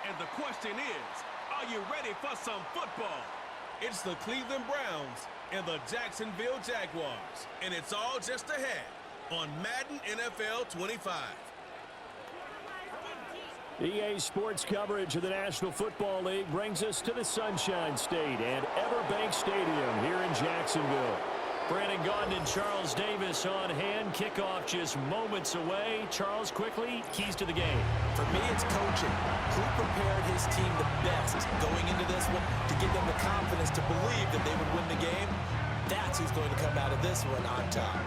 And the question is, are you ready for some football? It's the Cleveland Browns and the Jacksonville Jaguars. And it's all just ahead on Madden NFL 25. EA Sports coverage of the National Football League brings us to the Sunshine State and Everbank Stadium here in Jacksonville. Brandon Gaudin and Charles Davis on hand. Kickoff just moments away. Charles, quickly, keys to the game. For me, it's coaching. Who prepared his team the best going into this one to give them the confidence to believe that they would win the game? That's who's going to come out of this one on top.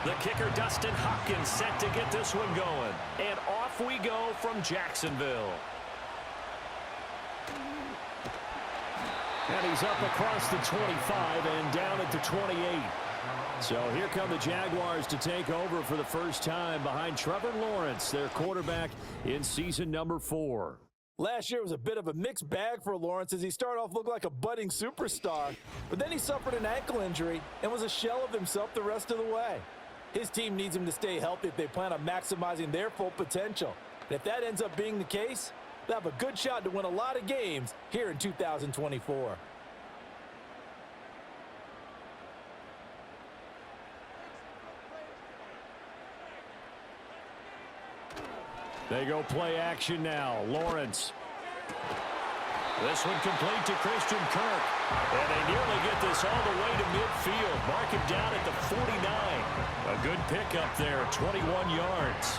The kicker, Dustin Hopkins, set to get this one going. And off we go from Jacksonville. And he's up across the 25 and down at the 28. So here come the Jaguars to take over for the first time behind Trevor Lawrence, their quarterback in season number 4. Last year was a bit of a mixed bag for Lawrence as he started off looking like a budding superstar, but then he suffered an ankle injury and was a shell of himself the rest of the way. His team needs him to stay healthy if they plan on maximizing their full potential. And if that ends up being the case, they'll have a good shot to win a lot of games here in 2024. They go play action now. Lawrence. This one complete to Christian Kirk. And they nearly get this all the way to midfield. Mark him down at the 49. A good pickup there, 21 yards.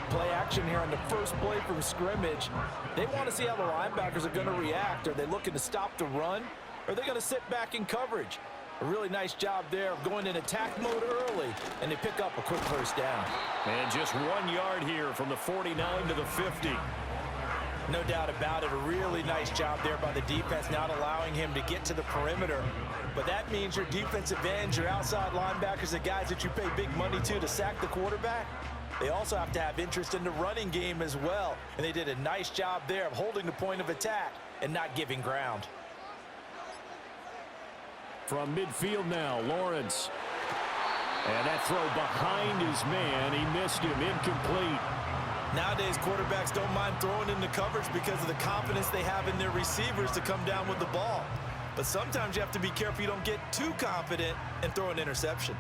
Play action here on the first play from scrimmage. They want to see how the linebackers are going to react. Are they looking to stop the run? Or are they going to sit back in coverage? A really nice job there of going in attack mode early, and they pick up a quick first down. And just 1 yard here from the 49 to the 50. No doubt about it. A really nice job there by the defense, not allowing him to get to the perimeter. But that means your defensive ends, your outside linebackers, the guys that you pay big money to sack the quarterback, they also have to have interest in the running game as well. And they did a nice job there of holding the point of attack and not giving ground. From midfield now, Lawrence. And that throw behind his man. He missed him, incomplete. Nowadays, quarterbacks don't mind throwing into coverage because of the confidence they have in their receivers to come down with the ball. But sometimes you have to be careful you don't get too confident and throw an interception.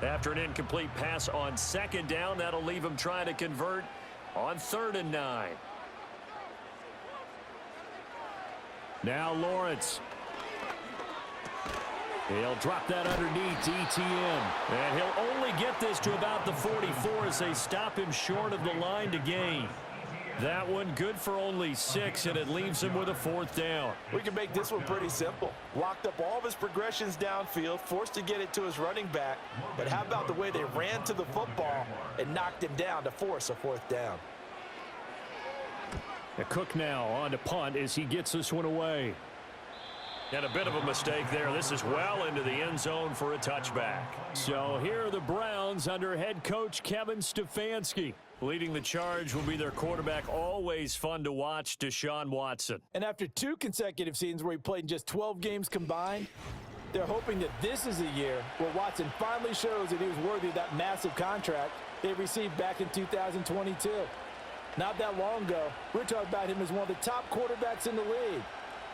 After an incomplete pass on second down, that'll leave him trying to convert on 3rd and 9. Now Lawrence. He'll drop that underneath to ETN. And he'll only get this to about the 44 as they stop him short of the line to gain. That one good for only 6, and it leaves him with a 4th down. We can make this one pretty simple. Locked up all of his progressions downfield, forced to get it to his running back. But how about the way they ran to the football and knocked him down to force a 4th down? Cook now on to punt as he gets this one away. And a bit of a mistake there. This is well into the end zone for a touchback. So here are the Browns under head coach Kevin Stefanski. Leading the charge will be their quarterback, always fun to watch, Deshaun Watson. And after 2 consecutive seasons where he played in just 12 games combined, they're hoping that this is a year where Watson finally shows that he was worthy of that massive contract they received back in 2022. Not that long ago, we're talking about him as one of the top quarterbacks in the league.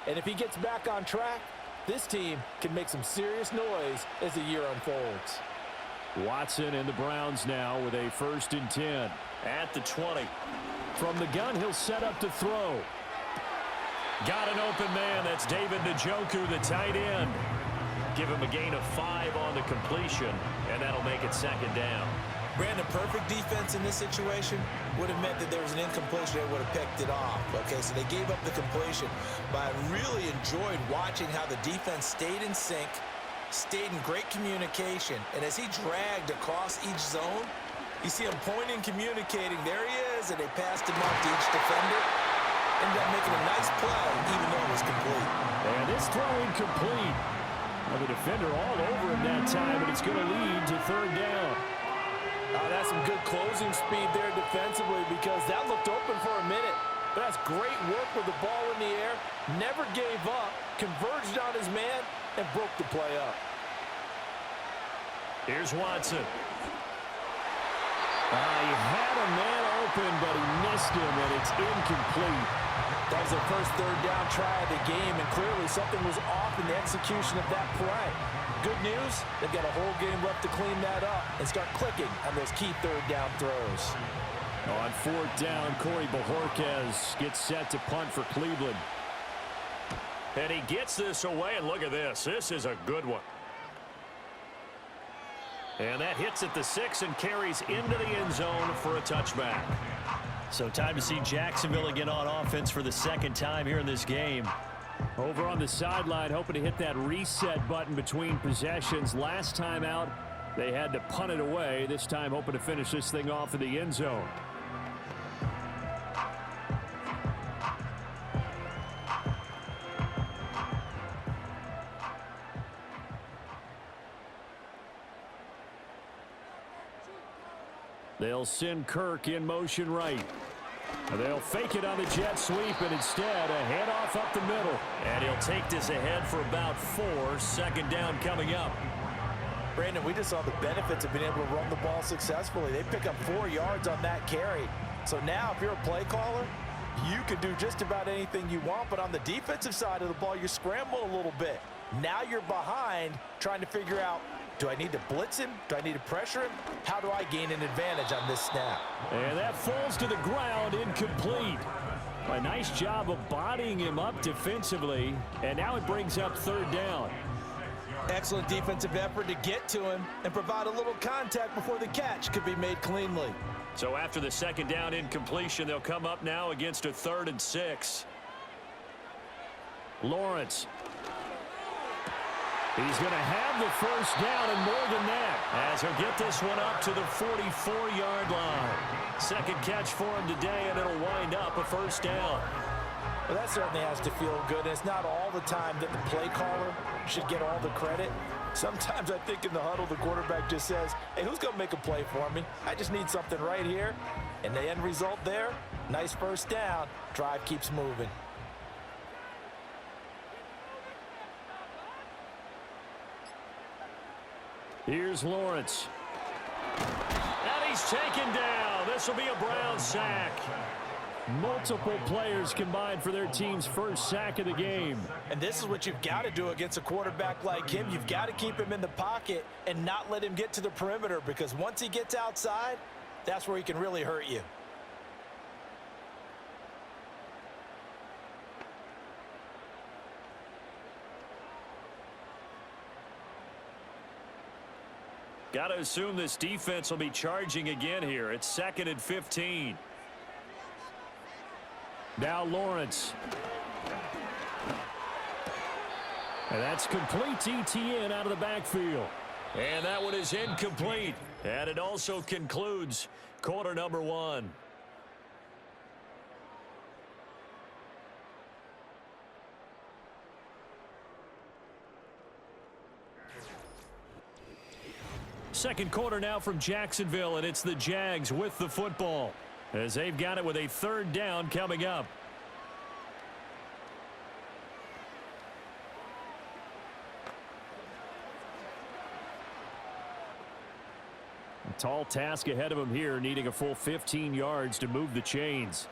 And if he gets back on track, this team can make some serious noise as the year unfolds. Watson and the Browns now with a 1st and 10 at the 20. From the gun, he'll set up to throw. Got an open man. That's David Njoku, the tight end. Give him a gain of 5 on the completion, and that'll make it 2nd down. Brandon, perfect defense in this situation would have meant that there was an incompletion. They would have picked it off. Okay, so they gave up the completion. But I really enjoyed watching how the defense stayed in sync, stayed in great communication. And as he dragged across each zone, you see him pointing, communicating. There he is, and they passed him off to each defender. Ended up making a nice play, This throw incomplete. Well, the defender all over him that time, and it's going to lead to third down. That's some good closing speed there defensively because that looked open for a minute. But that's great work with the ball in the air. Never gave up, converged on his man, and broke the play up. Here's Watson. He had a man open, but he missed him, and it's incomplete. That was their first third down try of the game, and clearly something was off in the execution of that play. Good news, they've got a whole game left to clean that up and start clicking on those key third down throws. On fourth down, Corey Bojorquez gets set to punt for Cleveland. And he gets this away, and look at this. This is a good one. And that hits at the 6 and carries into the end zone for a touchback. So time to see Jacksonville again on offense for the second time here in this game. Over on the sideline, hoping to hit that reset button between possessions. Last time out, they had to punt it away. This time, hoping to finish this thing off in the end zone. They'll send Kirk in motion right. They'll fake it on the jet sweep, and instead a handoff up the middle. And he'll take this ahead for about 4. Second down coming up. Brandon, we just saw the benefits of being able to run the ball successfully. They pick up 4 yards on that carry. So now if you're a play caller, you can do just about anything you want. But on the defensive side of the ball, you're scrambling a little bit. Now you're behind trying to figure out, do I need to blitz him? Do I need to pressure him? How do I gain an advantage on this snap? And that falls to the ground, incomplete. A nice job of bodying him up defensively, and now it brings up third down. Excellent defensive effort to get to him and provide a little contact before the catch could be made cleanly. So after the second down incompletion, they'll come up now against a 3rd and 6. Lawrence. He's going to have the first down and more than that, as he'll get this one up to the 44-yard line. Second catch for him today, and it'll wind up a first down. Well, that certainly has to feel good. And it's not all the time that the play caller should get all the credit. Sometimes I think in the huddle, the quarterback just says, hey, who's going to make a play for me? I just need something right here. And the end result there, nice first down. Drive keeps moving. Here's Lawrence. And he's taken down. This will be a Brown sack. Multiple players combined for their team's first sack of the game. And this is what you've got to do against a quarterback like him. You've got to keep him in the pocket and not let him get to the perimeter, because once he gets outside, that's where he can really hurt you. Got to assume this defense will be charging again here. It's 2nd and 15. Now Lawrence. And that's complete to ETN out of the backfield. And that one is incomplete. And it also concludes quarter number 1. Second quarter now from Jacksonville, and it's the Jags with the football as they've got it with a third down coming up. A tall task ahead of him here, needing a full 15 yards to move the chains.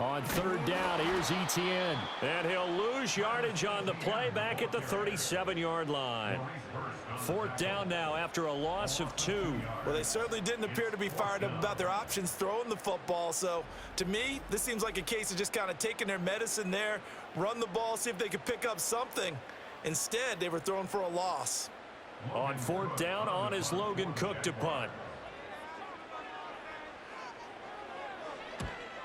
On third down, here's ETN. And he'll lose yardage on the play back at the 37-yard line. Fourth down now after a loss of 2. Well, they certainly didn't appear to be fired up about their options throwing the football. So, to me, this seems like a case of just kind of taking their medicine there, run the ball, see if they could pick up something. Instead, they were throwing for a loss. On fourth down, on is Logan Cook to punt.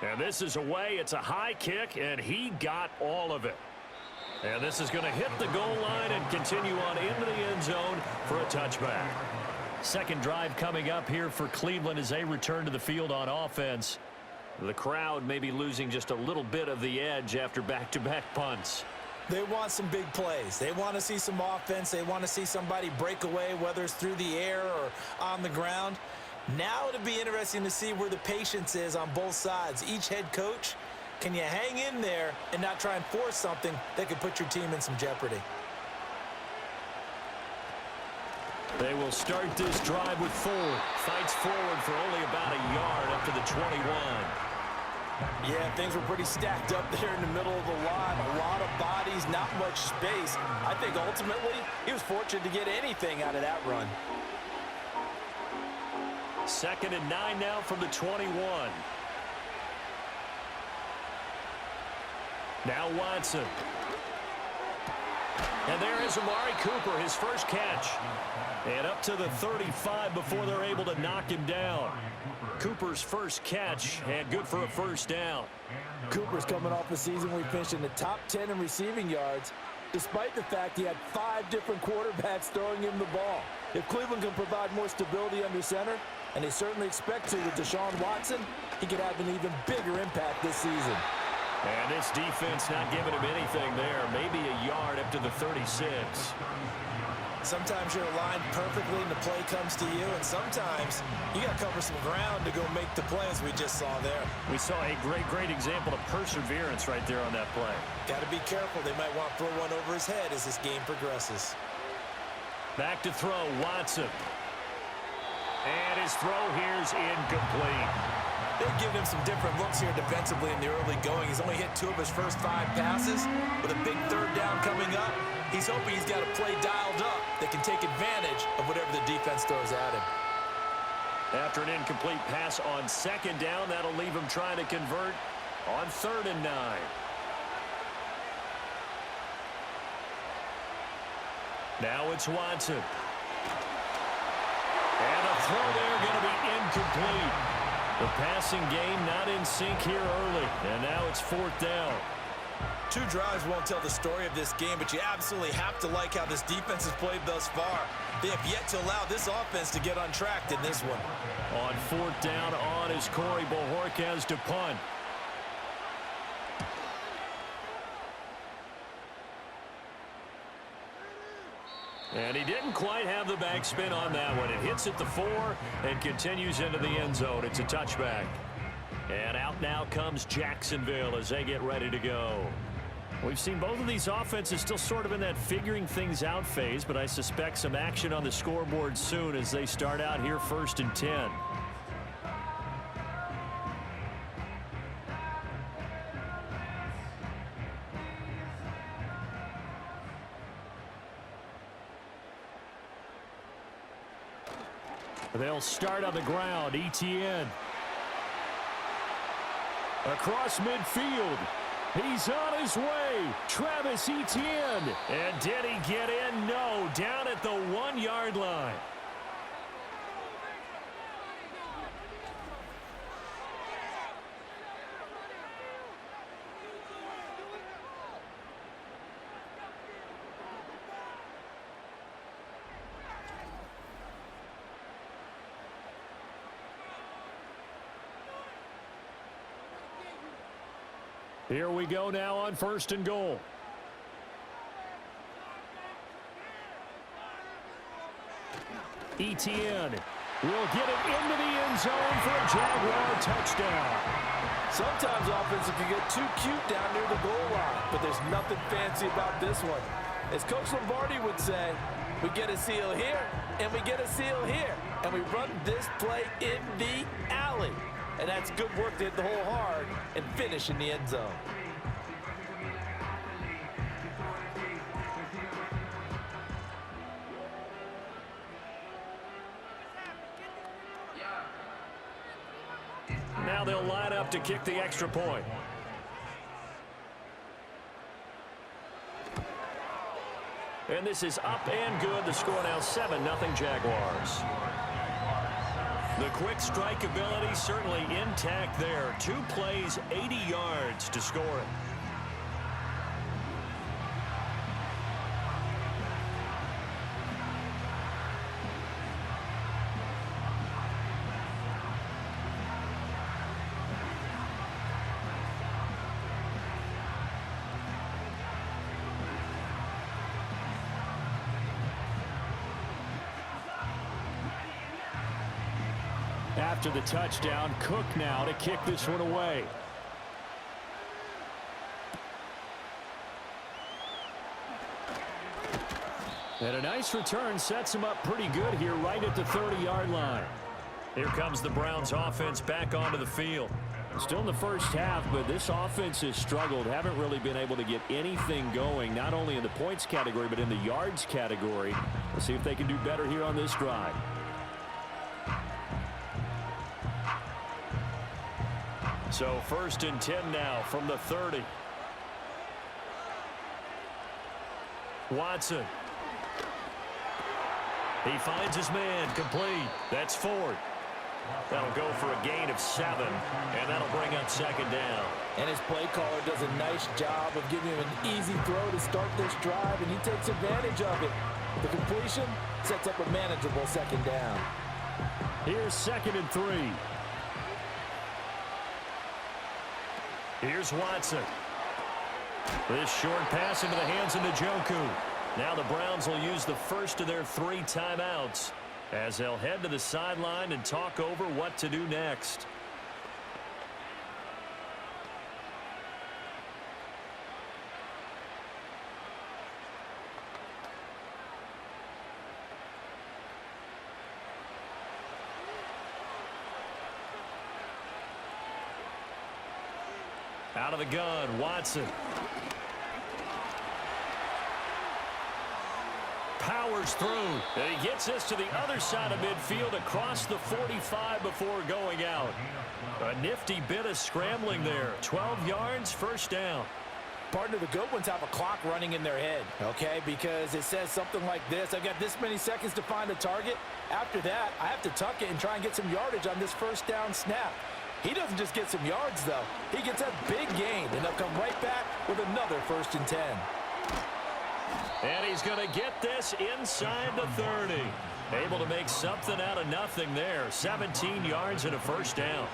And this is away. It's a high kick, and he got all of it. And this is going to hit the goal line and continue on into the end zone for a touchback. Second drive coming up here for Cleveland as they return to the field on offense. The crowd may be losing just a little bit of the edge after back-to-back punts. They want some big plays. They want to see some offense. They want to see somebody break away, whether it's through the air or on the ground. Now it'll be interesting to see where the patience is on both sides. Each head coach, can you hang in there and not try and force something that could put your team in some jeopardy? They will start this drive with Ford. Fights forward for only about a yard up to the 21. Yeah, things were pretty stacked up there in the middle of the line. A lot of bodies, not much space. I think ultimately he was fortunate to get anything out of that run. 2nd and 9 now from the 21. Now Watson. And there is Amari Cooper, his first catch. And up to the 35 before they're able to knock him down. Cooper's first catch and good for a first down. Cooper's coming off a season where he finished in the top 10 in receiving yards, despite the fact he had 5 different quarterbacks throwing him the ball. If Cleveland can provide more stability under center, and they certainly expect to with Deshaun Watson, he could have an even bigger impact this season. And this defense not giving him anything there. Maybe a yard up to the 36. Sometimes you're aligned perfectly and the play comes to you, and sometimes you got to cover some ground to go make the play, as we just saw there. We saw a great example of perseverance right there on that play. Got to be careful. They might want to throw one over his head as this game progresses. Back to throw, Watson. And his throw here's incomplete. They've given him some different looks here defensively in the early going. He's only hit 2 of his first 5 passes. With a big 3rd down coming up, he's hoping he's got a play dialed up that can take advantage of whatever the defense throws at him. After an incomplete pass on 2nd down, that'll leave him trying to convert on 3rd and 9. Now it's Watson. And a throw there going to be incomplete. The passing game not in sync here early, and now it's 4th down. 2 drives won't tell the story of this game, but you absolutely have to like how this defense has played thus far. They have yet to allow this offense to get untracked in this one. On 4th down on is Corey Bojorquez to punt. And he didn't quite have the backspin on that one. It hits at the 4 and continues into the end zone. It's a touchback. And out now comes Jacksonville as they get ready to go. We've seen both of these offenses still sort of in that figuring things out phase, but I suspect some action on the scoreboard soon as they start out here 1st and 10. They'll start on the ground. Etienne. Across midfield. He's on his way. Travis Etienne. And did he get in? No. Down at the 1-yard line. Here we go now on 1st and goal. Etienne will get it into the end zone for a Jaguar touchdown. Sometimes offenses can get too cute down near the goal line, but there's nothing fancy about this one. As Coach Lombardi would say, we get a seal here, and we get a seal here, and we run this play in the alley. And that's good work to hit the hole hard and finish in the end zone. Now they'll line up to kick the extra point. And this is up and good. The score now 7-0 Jaguars. The quick strike ability certainly intact there. 2 plays, 80 yards to score it. after the touchdown. Cook now to kick this one away. And a nice return sets him up pretty good here right at the 30-yard line. Here comes the Browns offense back onto the field. Still in the first half, but this offense has struggled. Haven't really been able to get anything going, not only in the points category, but in the yards category. Let's see if they can do better here on this drive. So 1st and 10 now from the 30. Watson. He finds his man complete. That's Ford. That'll go for a gain of 7, and that'll bring up 2nd down. And his play caller does a nice job of giving him an easy throw to start this drive, and he takes advantage of it. The completion sets up a manageable 2nd down. Here's 2nd and 3. Here's Watson. This short pass into the hands of Njoku. Now the Browns will use the first of their 3 timeouts as they'll head to the sideline and talk over what to do next. Out of the gun, Watson. Powers through. And he gets this to the other side of midfield across the 45 before going out. A nifty bit of scrambling there. 12 yards, 1st down. Partner, the good ones have a clock running in their head, okay? Because it says something like this: I've got this many seconds to find a target. After that, I have to tuck it and try and get some yardage on this 1st down snap. He doesn't just get some yards, though. He gets a big gain, and they'll come right back with another 1st and 10. And he's going to get this inside the 30. Able to make something out of nothing there. 17 yards and a 1st down.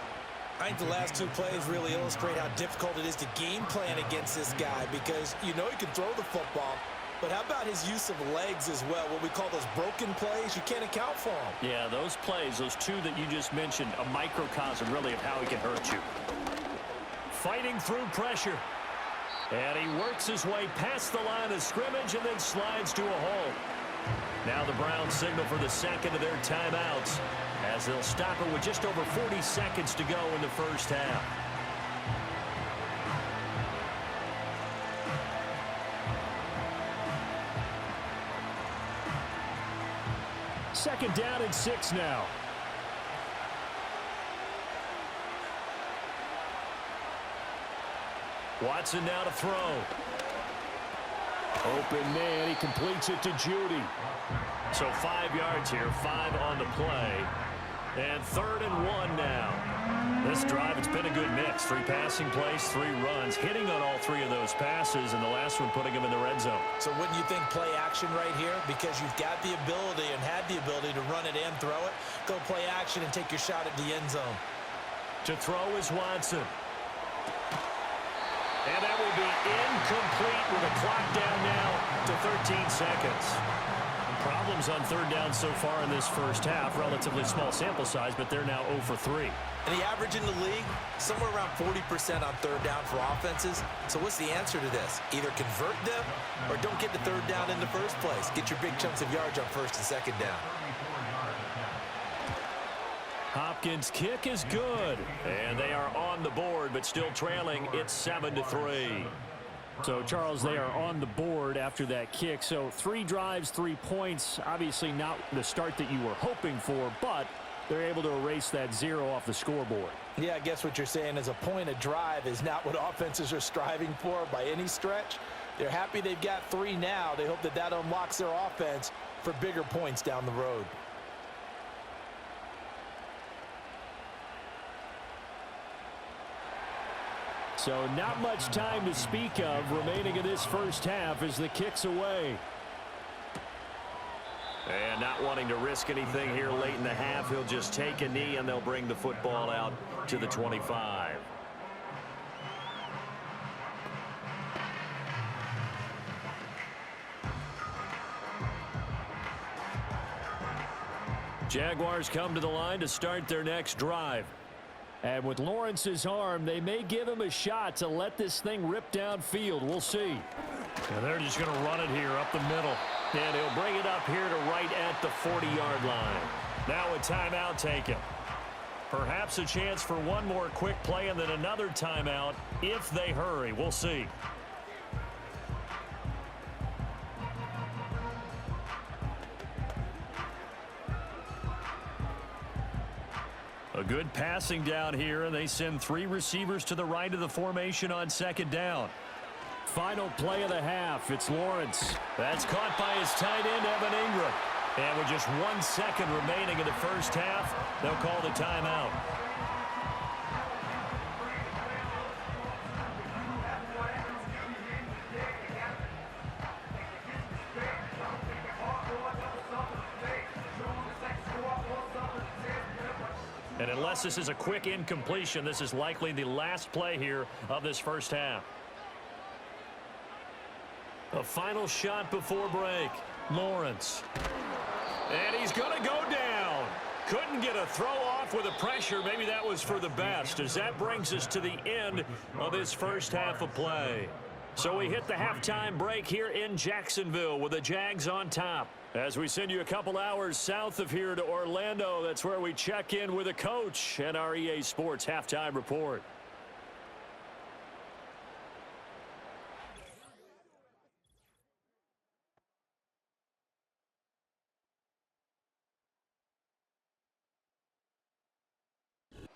I think the last 2 plays really illustrate how difficult it is to game plan against this guy, because you know he can throw the football, but how about his use of legs as well? What we call those broken plays, you can't account for them. Yeah, those plays, those 2 that you just mentioned, a microcosm really of how he can hurt you. Fighting through pressure. And he works his way past the line of scrimmage and then slides to a halt. Now the Browns signal for the 2nd of their timeouts as they'll stop it with just over 40 seconds to go in the 1st half. Second down and 6 now. Watson now to throw. Open man, he completes it to Judy. So 5 yards here, 5 on the play. And 3rd and 1 now. This drive, it's been a good mix. 3 passing plays, 3 runs, hitting on all 3 of those passes, and the last one putting him in the red zone. So wouldn't you think play action right here? Because you've got the ability and had the ability to run it and throw it. Go play action and take your shot at the end zone. To throw is Watson. And that will be incomplete with a clock down now to 13 seconds. Problems on 3rd down so far in this 1st half. Relatively small sample size, but they're now 0 for 3. And the average in the league, somewhere around 40% on 3rd down for offenses. So what's the answer to this? Either convert them or don't get to 3rd down in the first place. Get your big chunks of yards on 1st and 2nd down. Hopkins' kick is good. And they are on the board, but still trailing. It's 7-3. So, Charles, they are on the board after that kick. So 3 drives, 3 points. Obviously not the start that you were hoping for, but they're able to erase that 0 off the scoreboard. Yeah, I guess what you're saying is a point a drive is not what offenses are striving for by any stretch. They're happy they've got 3 now. They hope that that unlocks their offense for bigger points down the road. So not much time to speak of remaining in this 1st half as the kick's away. And not wanting to risk anything here late in the half, he'll just take a knee and they'll bring the football out to the 25. Jaguars come to the line to start their next drive. And with Lawrence's arm, they may give him a shot to let this thing rip downfield. We'll see. And they're just going to run it here up the middle. And he'll bring it up here to right at the 40-yard line. Now a timeout taken. Perhaps a chance for one more quick play and then another timeout if they hurry. We'll see. A good passing down here, and they send 3 receivers to the right of the formation on second down. Final play of the half. It's Lawrence. That's caught by his tight end, Evan Ingram. And with just 1 second remaining in the first half, they'll call the timeout. And unless this is a quick incompletion, this is likely the last play here of this first half. A final shot before break. Lawrence. And he's going to go down. Couldn't get a throw off with the pressure. Maybe that was for the best, as that brings us to the end of this first half of play. So we hit the halftime break here in Jacksonville with the Jags on top. As we send you a couple hours south of here to Orlando, that's where we check in with a coach and our EA Sports halftime report.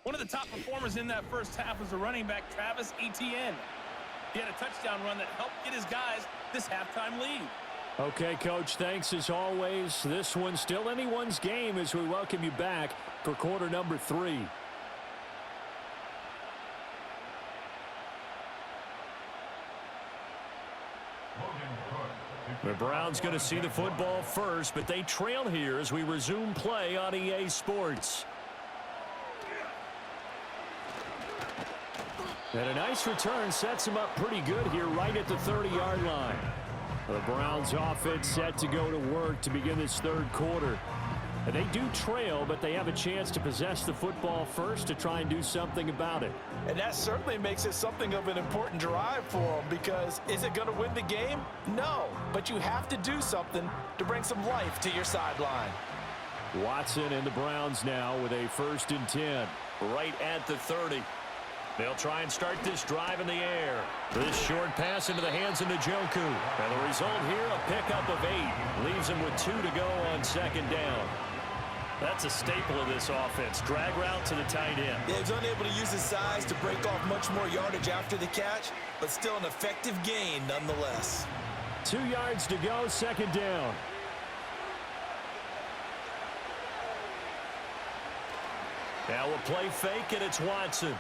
One of the top performers in that first half was the running back, Travis Etienne. He had a touchdown run that helped get his guys this halftime lead. Okay, Coach, thanks as always. This one's still anyone's game as we welcome you back for quarter number 3. The Browns going to see the football first, but they trail here as we resume play on EA Sports. And a nice return sets him up pretty good here right at the 30-yard line. The Browns offense set to go to work to begin this third quarter. And they do trail, but they have a chance to possess the football first to try and do something about it. And that certainly makes it something of an important drive for them, because is it going to win the game? No, but you have to do something to bring some life to your sideline. Watson and the Browns now with a 1st and 10. Right at the 30. They'll try and start this drive in the air. This short pass into the hands of Njoku. And the result here, a pickup of 8. Leaves him with 2 to go on second down. That's a staple of this offense. Drag route to the tight end. Yeah, he's unable to use his size to break off much more yardage after the catch, but still an effective gain nonetheless. 2 yards to go, second down. Now we'll play fake, and it's Watson.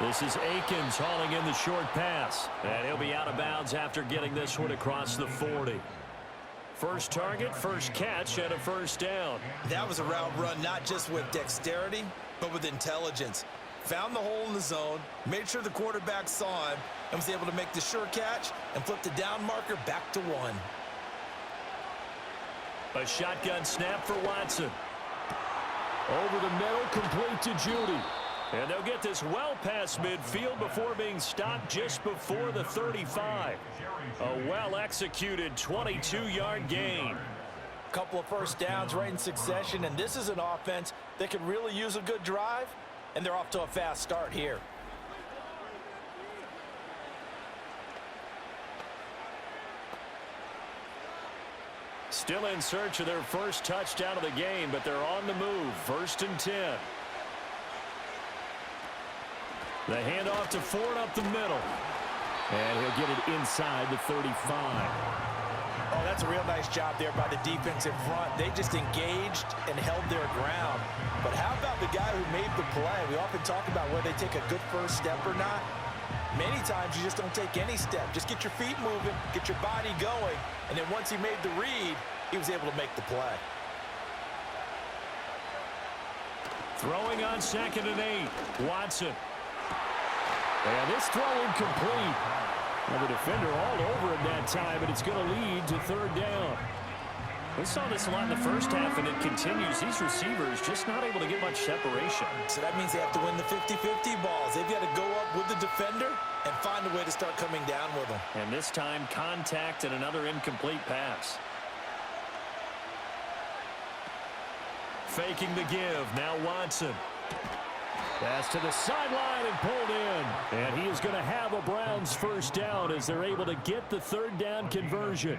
This is Akins hauling in the short pass. And he'll be out of bounds after getting this one across the 40. First target, first catch, and a first down. That was a route run not just with dexterity, but with intelligence. Found the hole in the zone, made sure the quarterback saw him, and was able to make the sure catch and flip the down marker back to 1. A shotgun snap for Watson. Over the middle, complete to Judy. And they'll get this well past midfield before being stopped just before the 35. A well-executed 22-yard gain. Couple of first downs right in succession, and this is an offense that could really use a good drive, and they're off to a fast start here. Still in search of their first touchdown of the game, but they're on the move. 1st and 10. The handoff to Ford up the middle. And he'll get it inside the 35. Oh, that's a real nice job there by the defense in front. They just engaged and held their ground. But how about the guy who made the play? We often talk about whether they take a good first step or not. Many times you just don't take any step. Just get your feet moving, get your body going, and then once he made the read, he was able to make the play. Throwing on 2nd and 8. Watson. And this throw incomplete. And the defender all over him that time, and it's going to lead to 3rd down. We saw this a lot in the first half, and it continues. These receivers just not able to get much separation. So that means they have to win the 50-50 balls. They've got to go up with the defender and find a way to start coming down with them. And this time, contact and another incomplete pass. Faking the give. Now Watson. Pass to the sideline and pulled in. And he is going to have a Browns first down as they're able to get the third down conversion.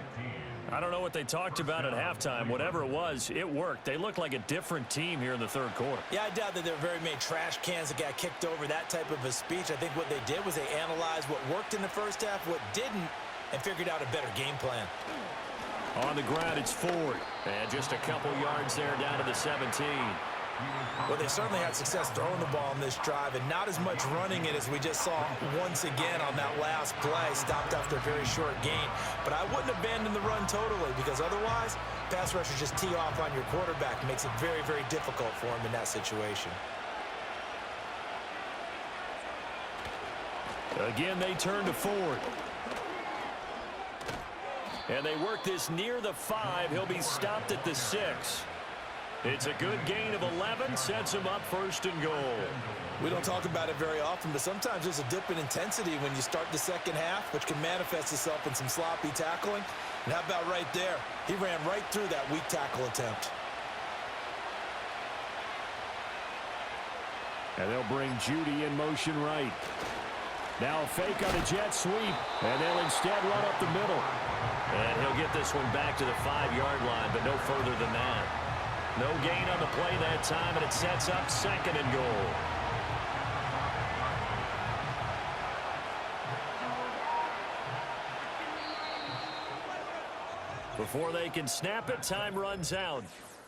I don't know what they talked about at halftime. Whatever it was, it worked. They look like a different team here in the third quarter. Yeah, I doubt that there were very many trash cans that got kicked over, that type of a speech. I think what they did was they analyzed what worked in the first half, what didn't, and figured out a better game plan. On the ground, it's Ford. And just a couple yards there down to the 17. Well, they certainly had success throwing the ball on this drive, and not as much running it as we just saw once again on that last play. Stopped after a very short gain. But I wouldn't abandon the run totally, because otherwise, pass rushers just tee off on your quarterback. It makes it very, very difficult for him in that situation. Again, they turn to Ford. And they work this near the 5. He'll be stopped at the 6. It's a good gain of 11, sets him up first and goal. We don't talk about it very often, but sometimes there's a dip in intensity when you start the second half, which can manifest itself in some sloppy tackling. And how about right there? He ran right through that weak tackle attempt. And they'll bring Judy in motion right. Now a fake on a jet sweep, and they'll instead run up the middle. And he'll get this one back to the 5-yard line, but no further than that. No gain on the play that time, and it sets up second and goal. Before they can snap it, time runs out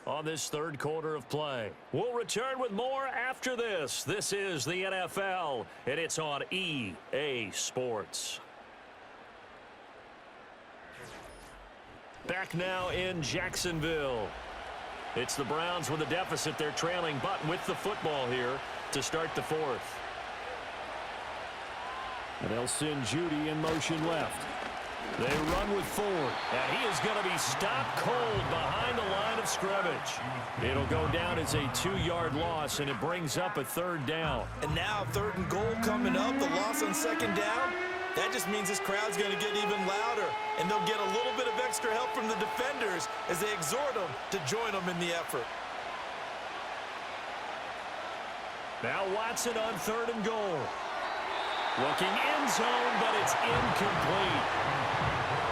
on this third quarter of play. We'll return with more after this. This is the NFL, and it's on EA Sports. Back now in Jacksonville. It's the Browns with a deficit. They're trailing, but with the football here to start the fourth. And they'll send Judy in motion left. They run with Ford. And he is going to be stopped cold behind the line of scrimmage. It'll go down as a 2-yard loss, and it brings up a third down. And now third and goal coming up. The loss on second down. That just means this crowd's going to get even louder, and they'll get a little bit of extra help from the defenders as they exhort them to join them in the effort. Now Watson on third and goal. Looking end zone, but it's incomplete.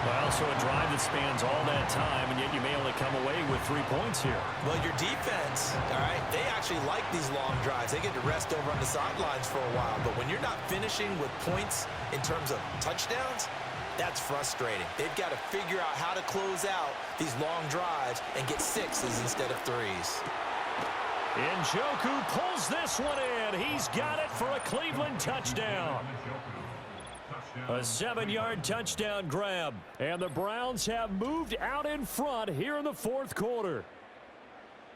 Well, so a drive that spans all that time, and yet you may only come away with 3 points here. Well, your defense, all right, they actually like these long drives. They get to rest over on the sidelines for a while. But when you're not finishing with points in terms of touchdowns, that's frustrating. They've got to figure out how to close out these long drives and get 6s instead of 3s. Njoku pulls this one in. He's got it for a Cleveland touchdown. A 7-yard touchdown grab. And the Browns have moved out in front here in the fourth quarter.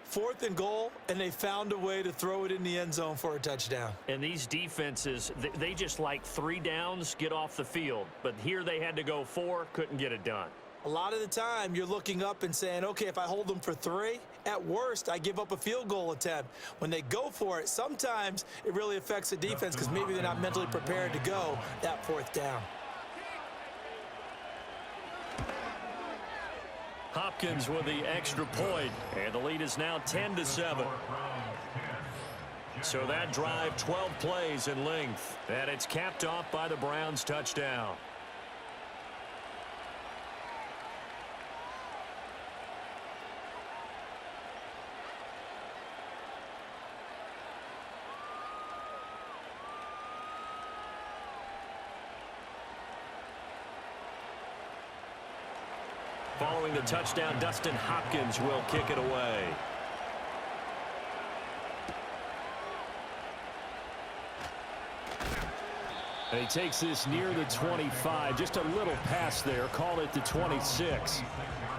Fourth and goal, and they found a way to throw it in the end zone for a touchdown. And these defenses, they just like 3 downs, get off the field. But here they had to go 4, couldn't get it done. A lot of the time, you're looking up and saying, okay, if I hold them for 3, at worst, I give up a field goal attempt. When they go for it, sometimes it really affects the defense because maybe they're not mentally prepared to go that fourth down. Hopkins with the extra point, and the lead is now 10-7. So that drive, 12 plays in length, and it's capped off by the Browns' touchdown. Following the touchdown, Dustin Hopkins will kick it away. And he takes this near the 25. Just a little pass there. Call it the 26.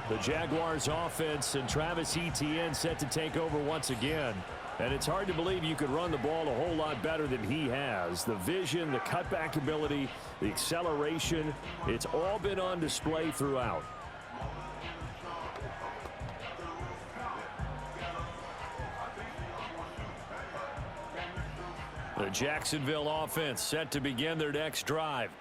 The Jaguars offense and Travis Etienne set to take over once again. And it's hard to believe you could run the ball a whole lot better than he has. The vision, the cutback ability, the acceleration, it's all been on display throughout. The Jacksonville offense set to begin their next drive.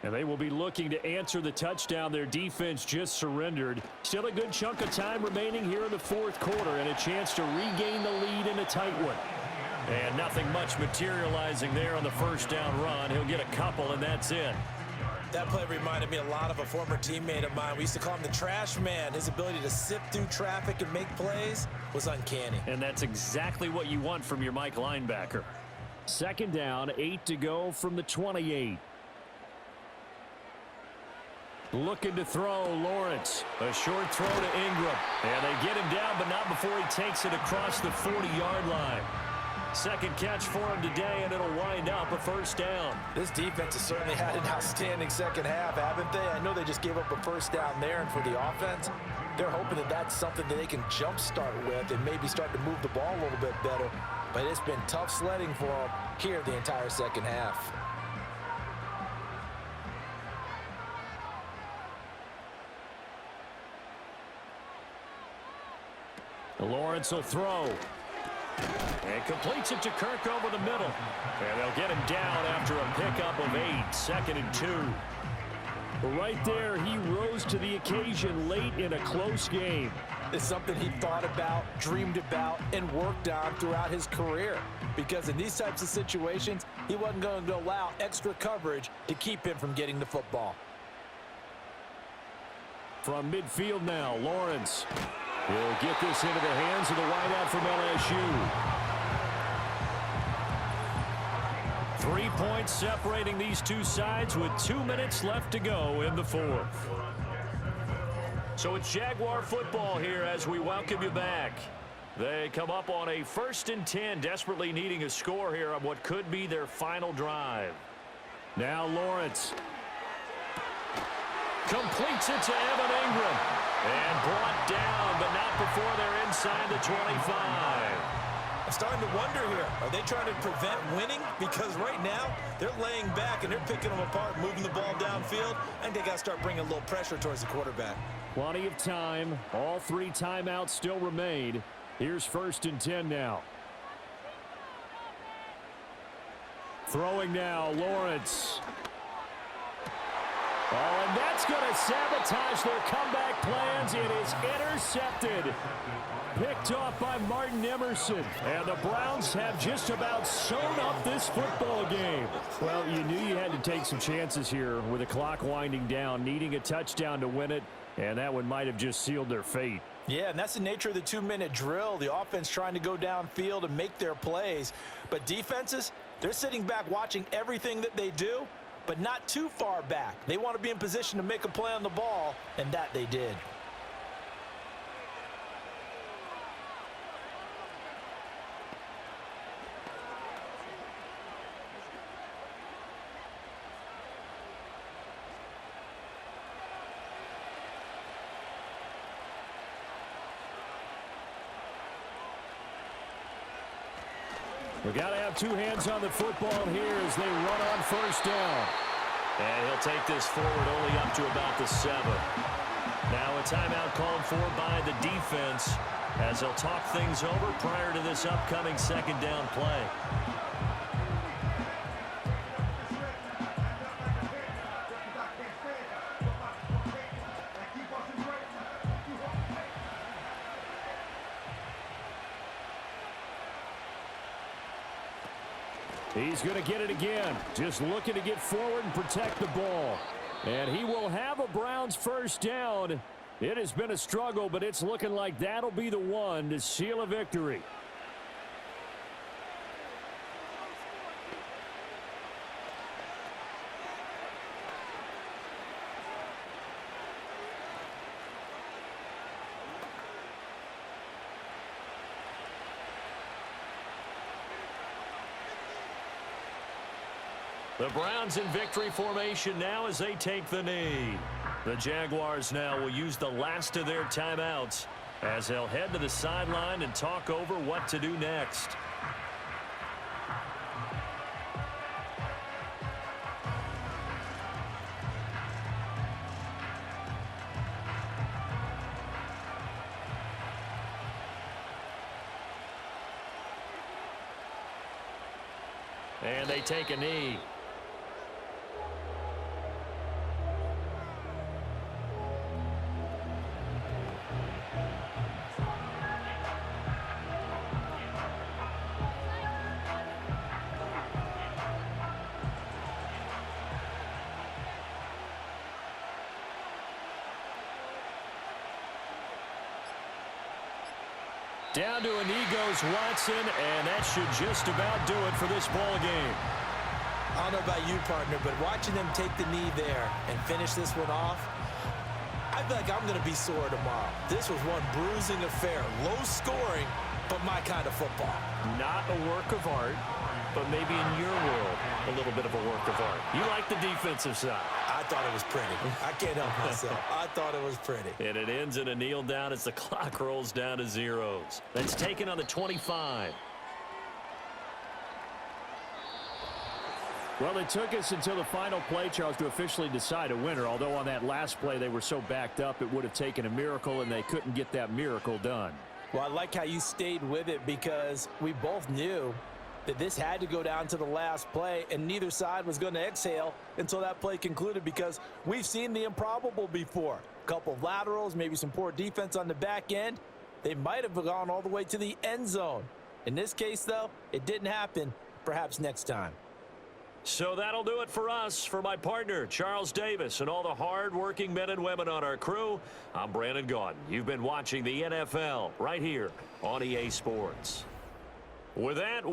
And they will be looking to answer the touchdown their defense just surrendered. Still a good chunk of time remaining here in the fourth quarter and a chance to regain the lead in a tight one. And nothing much materializing there on the first down run. He'll get a couple, and that's it. That play reminded me a lot of a former teammate of mine. We used to call him the trash man. His ability to sift through traffic and make plays was uncanny. And that's exactly what you want from your Mike linebacker. Second down, 8 to go from the 28. Looking to throw, Lawrence. A short throw to Ingram. And they get him down, but not before he takes it across the 40-yard line. Second catch for him today, and it'll wind up a first down. This defense has certainly had an outstanding second half, haven't they? I know they just gave up a first down there, and for the offense, they're hoping that that's something that they can jumpstart with and maybe start to move the ball a little bit better. But it's been tough sledding for them here the entire second half. Lawrence will throw. And completes it to Kirk over the middle. And they'll get him down after a pickup of 8, 2nd and 2. Right there, he rose to the occasion late in a close game. It's something he thought about, dreamed about, and worked on throughout his career. Because in these types of situations, he wasn't going to allow extra coverage to keep him from getting the football. From midfield now, Lawrence will get this into the hands of the wideout from LSU. 3 points separating these two sides with 2 minutes left to go in the fourth. So it's Jaguar football here as we welcome you back. They come up on a 1st and 10, desperately needing a score here on what could be their final drive. Now Lawrence completes it to Evan Ingram. And brought down, but not before they're inside the 25. I'm starting to wonder here, are they trying to prevent winning? Because right now, they're laying back and they're picking them apart, moving the ball downfield. I think they got to start bringing a little pressure towards the quarterback. Plenty of time. All 3 timeouts still remain. Here's 1st and 10 now. Throwing now, Lawrence. Oh, and that's going to sabotage their comeback plans. It is intercepted. Picked off by Martin Emerson. And the Browns have just about sewn up this football game. Well, you knew you had to take some chances here with the clock winding down, needing a touchdown to win it. And that one might have just sealed their fate. Yeah, and that's the nature of the 2-minute drill. The offense trying to go downfield and make their plays. But defenses, they're sitting back watching everything that they do, but not too far back. They want to be in position to make a play on the ball, and that they did. We got to have 2 hands on the football here as they run on 1st down. And he'll take this forward only up to about the 7. Now a timeout called for by the defense as they'll talk things over prior to this upcoming 2nd down play. He's going to get it again. Just looking to get forward and protect the ball. And he will have a Browns 1st down. It has been a struggle, but it's looking like that'll be the one to seal a victory. The Browns in victory formation now as they take the knee. The Jaguars now will use the last of their timeouts as they'll head to the sideline and talk over what to do next. And they take a knee. Down to a knee goes Watson, and that should just about do it for this ball game. I don't know about you, partner, but watching them take the knee there and finish this one off, I feel like I'm going to be sore tomorrow. This was one bruising affair. Low scoring, but my kind of football. Not a work of art, but maybe in your world, a little bit of a work of art. You like the defensive side. I thought it was pretty. I can't help myself. I thought it was pretty. And it ends in a kneel down as the clock rolls down to zeros. That's taken on the 25. Well, it took us until the final play, Charles, to officially decide a winner. Although on that last play they were so backed up, it would have taken a miracle, and they couldn't get that miracle done. Well, I like how you stayed with it because we both knew that this had to go down to the last play, and neither side was going to exhale until that play concluded because we've seen the improbable before. A couple of laterals, maybe some poor defense on the back end. They might have gone all the way to the end zone. In this case, though, it didn't happen. Perhaps next time. So that'll do it for us. For my partner, Charles Davis, and all the hard-working men and women on our crew, I'm Brandon Gaudin. You've been watching the NFL right here on EA Sports. With that, we